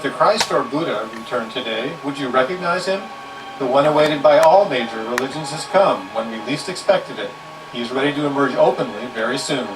the Christ or Buddha returned today, would you recognize him? The one awaited by all major religions has come when we least expected it. He is ready to emerge openly very soon.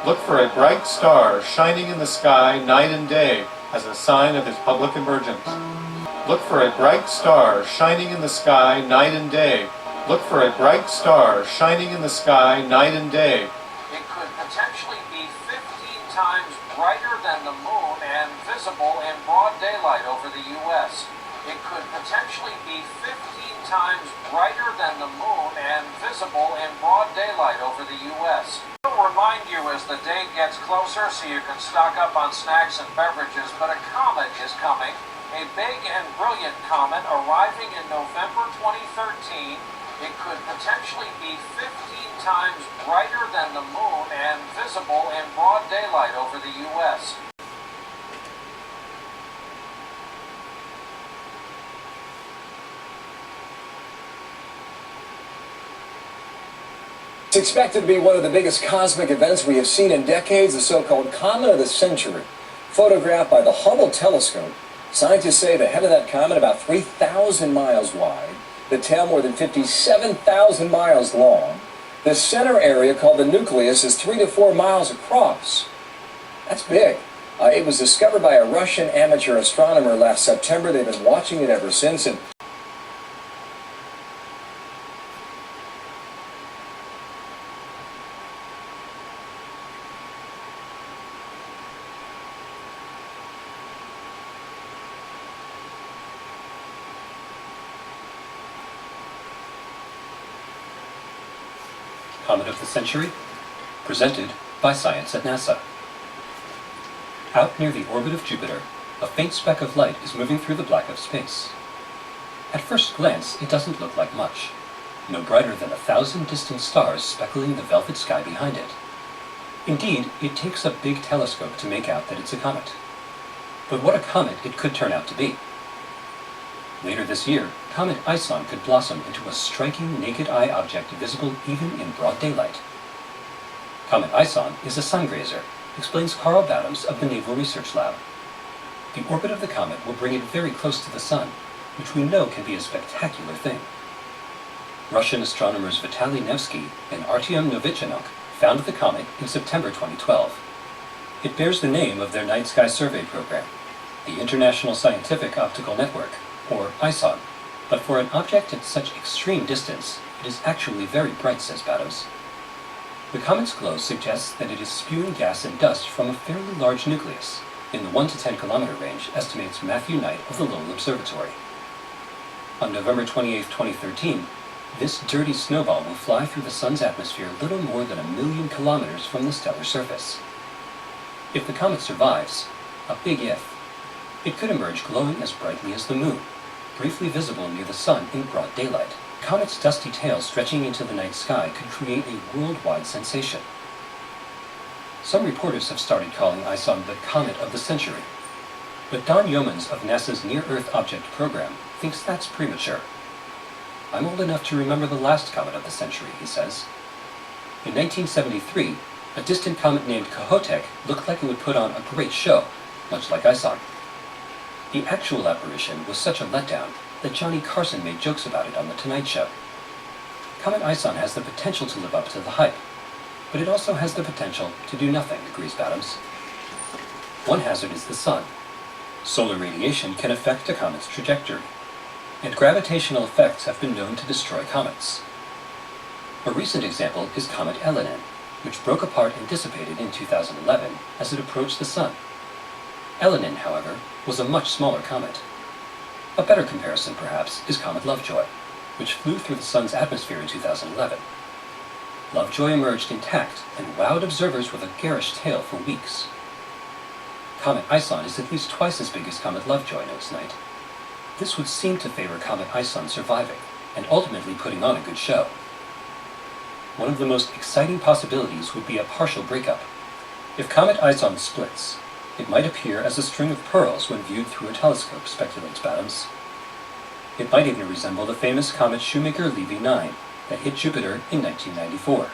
Look for a bright star shining in the sky night and day as a sign of his public emergence. Look for a bright star shining in the sky night and day. Look for a bright star shining in the sky night and day. It could potentially be 15 times brighter than the moon and visible in broad daylight over the U.S. It could potentially be 15 times brighter than the moon and visible in broad daylight over the U.S. I'll remind you as the day gets closer so you can stock up on snacks and beverages, but a comet is coming. A big and brilliant comet arriving in November 2013. It could potentially be 15 times brighter than the moon and visible in broad daylight over the U.S. It's expected to be one of the biggest cosmic events we have seen in decades, the so-called comet of the century. Photographed by the Hubble telescope, scientists say the head of that comet about 3,000 miles wide, the tail more than 57,000 miles long. The center area, called the nucleus, is 3 to 4 miles across. That's big. It was discovered by a Russian amateur astronomer last September. They've been watching it ever since. And Comet of the Century, presented by Science at NASA. Out near the orbit of Jupiter, a faint speck of light is moving through the black of space. At first glance, it doesn't look like much, no brighter than 1,000 distant stars speckling the velvet sky behind it. Indeed, it takes a big telescope to make out that it's a comet. But what a comet it could turn out to be. Later this year, comet ISON could blossom into a striking naked-eye object visible even in broad daylight. Comet ISON is a sungrazer, explains Carl Bottoms of the Naval Research Lab. The orbit of the comet will bring it very close to the sun, which we know can be a spectacular thing. Russian astronomers Vitaly Nevsky and Artyom Novichenok found the comet in September 2012. It bears the name of their night sky survey program, the International Scientific Optical Network, or ISON, but for an object at such extreme distance, it is actually very bright, says Bottoms. The comet's glow suggests that it is spewing gas and dust from a fairly large nucleus, in the 1 to 10 kilometer range, estimates Matthew Knight of the Lowell Observatory. On November 28, 2013, this dirty snowball will fly through the sun's atmosphere little more than 1 million kilometers from the stellar surface. If the comet survives, a big if, it could emerge glowing as brightly as the moon, briefly visible near the sun in broad daylight. Comet's dusty tail stretching into the night sky could create a worldwide sensation. Some reporters have started calling ISON the Comet of the Century, but Don Yeomans of NASA's Near-Earth Object Program thinks that's premature. I'm old enough to remember the last comet of the century, he says. In 1973, a distant comet named Kohoutek looked like it would put on a great show, much like ISON. The actual apparition was such a letdown that Johnny Carson made jokes about it on The Tonight Show. Comet ISON has the potential to live up to the hype, but it also has the potential to do nothing, agrees Bottoms. One hazard is the sun. Solar radiation can affect a comet's trajectory, and gravitational effects have been known to destroy comets. A recent example is Comet Elenin, which broke apart and dissipated in 2011 as it approached the sun. Elenin, however, was a much smaller comet. A better comparison, perhaps, is Comet Lovejoy, which flew through the sun's atmosphere in 2011. Lovejoy emerged intact and wowed observers with a garish tail for weeks. Comet ISON is at least twice as big as Comet Lovejoy, notes Knight. This would seem to favor Comet ISON surviving, and ultimately putting on a good show. One of the most exciting possibilities would be a partial breakup. If Comet ISON splits, it might appear as a string of pearls when viewed through a telescope, speculates Bottoms. It might even resemble the famous comet Shoemaker-Levy 9 that hit Jupiter in 1994.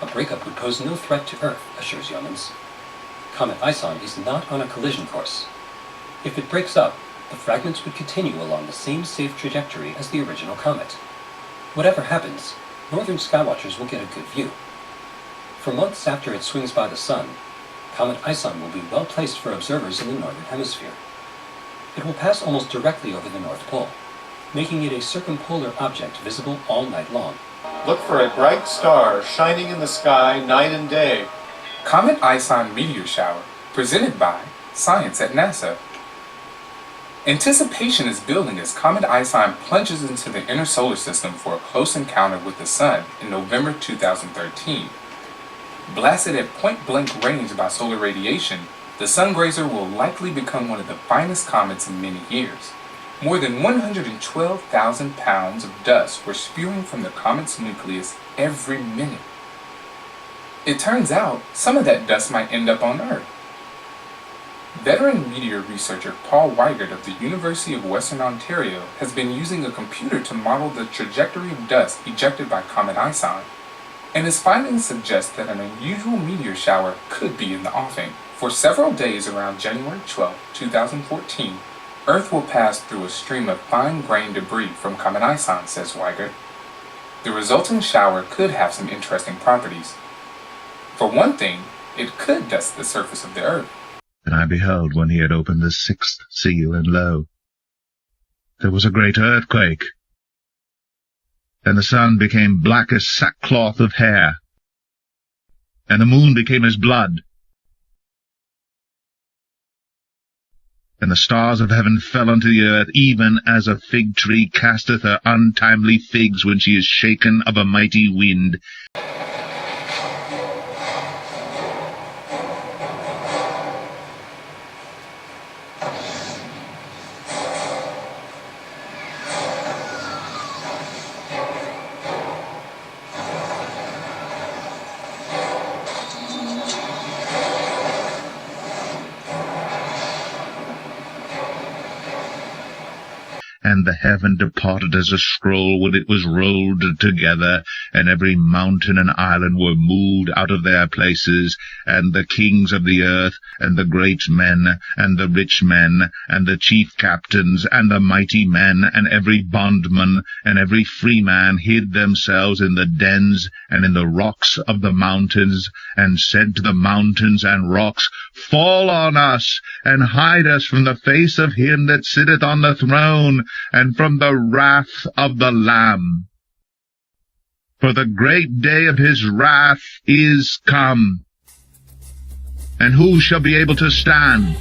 A breakup would pose no threat to Earth, assures Yeomans. Comet ISON is not on a collision course. If it breaks up, the fragments would continue along the same safe trajectory as the original comet. Whatever happens, northern skywatchers will get a good view. For months after it swings by the Sun, Comet ISON will be well placed for observers in the northern hemisphere. It will pass almost directly over the North Pole, making it a circumpolar object visible all night long. Look for a bright star shining in the sky night and day. Comet ISON meteor shower, presented by Science at NASA. Anticipation is building as Comet ISON plunges into the inner solar system for a close encounter with the Sun in November 2013. Blasted at point-blank range by solar radiation, the Sungrazer will likely become one of the finest comets in many years. More than 112,000 pounds of dust were spewing from the comet's nucleus every minute. It turns out some of that dust might end up on Earth. Veteran meteor researcher Paul Weigert of the University of Western Ontario has been using a computer to model the trajectory of dust ejected by Comet ISON, and his findings suggest that an unusual meteor shower could be in the offing. For several days around January 12, 2014, Earth will pass through a stream of fine-grained debris from Comet ISON, says Weigert. The resulting shower could have some interesting properties. For one thing, it could dust the surface of the Earth. And I beheld when he had opened the sixth seal, and lo, there was a great earthquake, and the sun became black as sackcloth of hair, and the moon became as blood, and the stars of heaven fell unto the earth, even as a fig tree casteth her untimely figs when she is shaken of a mighty wind. And the heaven departed as a scroll when it was rolled together, and every mountain and island were moved out of their places, and the kings of the earth, and the great men, and the rich men, and the chief captains, and the mighty men, and every bondman, and every freeman hid themselves in the dens and in the rocks of the mountains, and said to the mountains and rocks, Fall on us, and hide us from the face of him that sitteth on the throne, and from the wrath of the Lamb. For the great day of his wrath is come. And who shall be able to stand?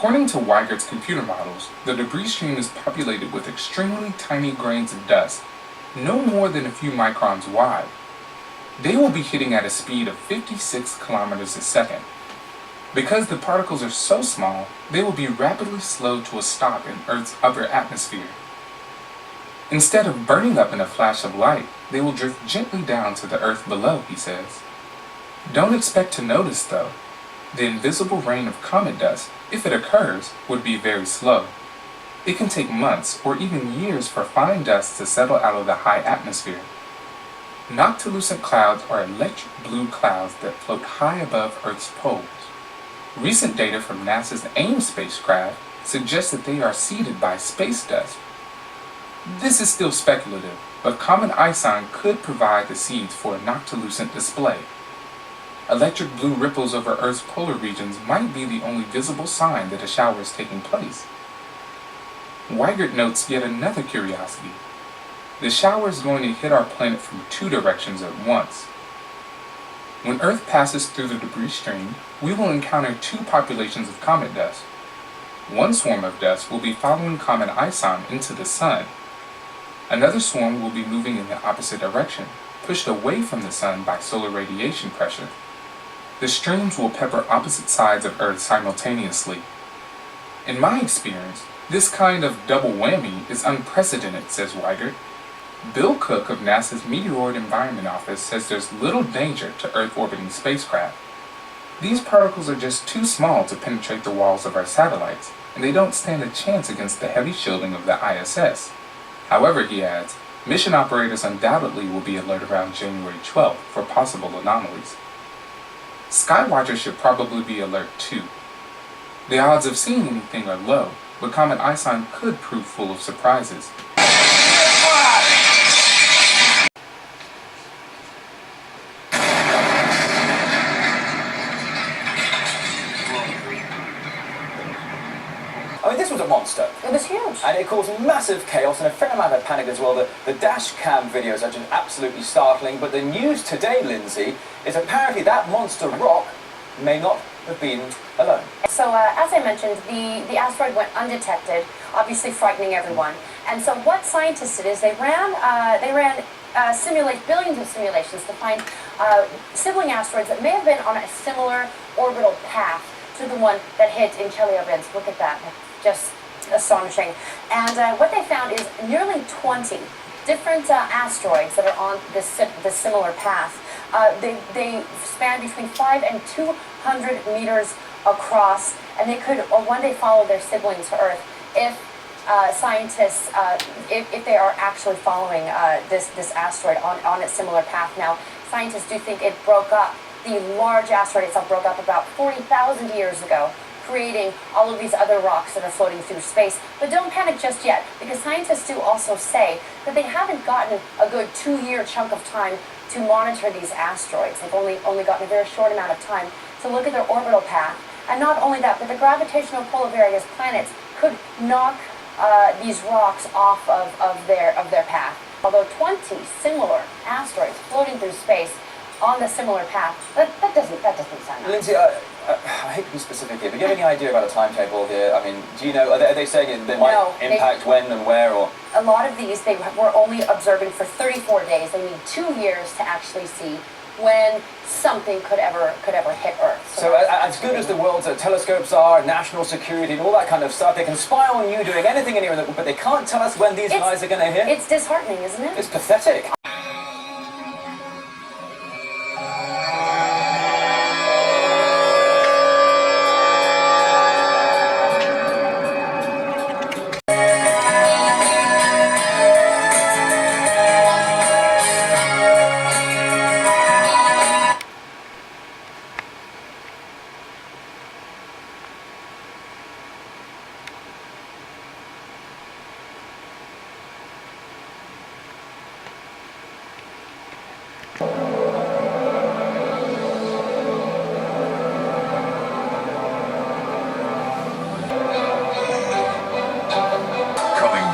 According to Weigert's computer models, the debris stream is populated with extremely tiny grains of dust, no more than a few microns wide. They will be hitting at a speed of 56 kilometers a second. Because the particles are so small, they will be rapidly slowed to a stop in Earth's upper atmosphere. Instead of burning up in a flash of light, they will drift gently down to the Earth below, he says. Don't expect to notice, though. The invisible rain of comet dust if it occurs, would be very slow. It can take months or even years for fine dust to settle out of the high atmosphere. Noctilucent clouds are electric blue clouds that float high above Earth's poles. Recent data from NASA's AIM spacecraft suggests that they are seeded by space dust. This is still speculative, but comet ISON could provide the seeds for a noctilucent display. Electric blue ripples over Earth's polar regions might be the only visible sign that a shower is taking place. Weigert notes yet another curiosity. The shower is going to hit our planet from two directions at once. When Earth passes through the debris stream, we will encounter two populations of comet dust. One swarm of dust will be following comet ISON into the Sun. Another swarm will be moving in the opposite direction, pushed away from the Sun by solar radiation pressure. The streams will pepper opposite sides of Earth simultaneously. In my experience, this kind of double whammy is unprecedented, says Weigert. Bill Cook of NASA's Meteoroid Environment Office says there's little danger to Earth-orbiting spacecraft. These particles are just too small to penetrate the walls of our satellites, and they don't stand a chance against the heavy shielding of the ISS. However, he adds, mission operators undoubtedly will be alert around January 12th for possible anomalies. Skywatcher should probably be alert too. The odds of seeing anything are low, but comet ISON could prove full of surprises. I mean, this was a monster. It was huge. And it caused massive chaos and a fair amount of panic as well. The dash cam videos are just absolutely startling, but the news today, Lindsay, is apparently that monster rock may not have been alone. So, as I mentioned, the asteroid went undetected, obviously frightening everyone. And so what scientists did is they ran billions of simulations to find sibling asteroids that may have been on a similar orbital path to the one that hit in Chelyabinsk. Look at that. Just astonishing. And what they found is nearly 20 different asteroids that are on this similar path. They span between 5 and 200 meters across, and they could one day follow their siblings to Earth if scientists, if they are actually following this asteroid on its similar path. Now, scientists do think it broke up. The large asteroid itself broke up about 40,000 years ago, creating all of these other rocks that are floating through space. But don't panic just yet, because scientists do also say that they haven't gotten a good 2-year chunk of time to monitor these asteroids. They've only gotten a very short amount of time to look at their orbital path. And not only that, but the gravitational pull of various planets could knock these rocks off of their path. Although 20 similar asteroids floating through space on the similar path, that doesn't sound nice. Lindsay, I hate to be specific here, but do you have any idea about a timetable here? I mean, do you know, are they saying they might impact when and where, or? A lot of these, they were only observing for 34 days. They need 2 years to actually see when something could ever hit Earth. So as good as the world's telescopes are, national security and all that kind of stuff, they can spy on you doing anything anywhere, but they can't tell us when these guys are going to hit? It's disheartening, isn't it? It's pathetic.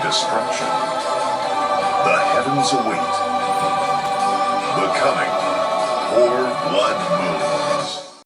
Destruction. The heavens await. The coming Core Blood Moon.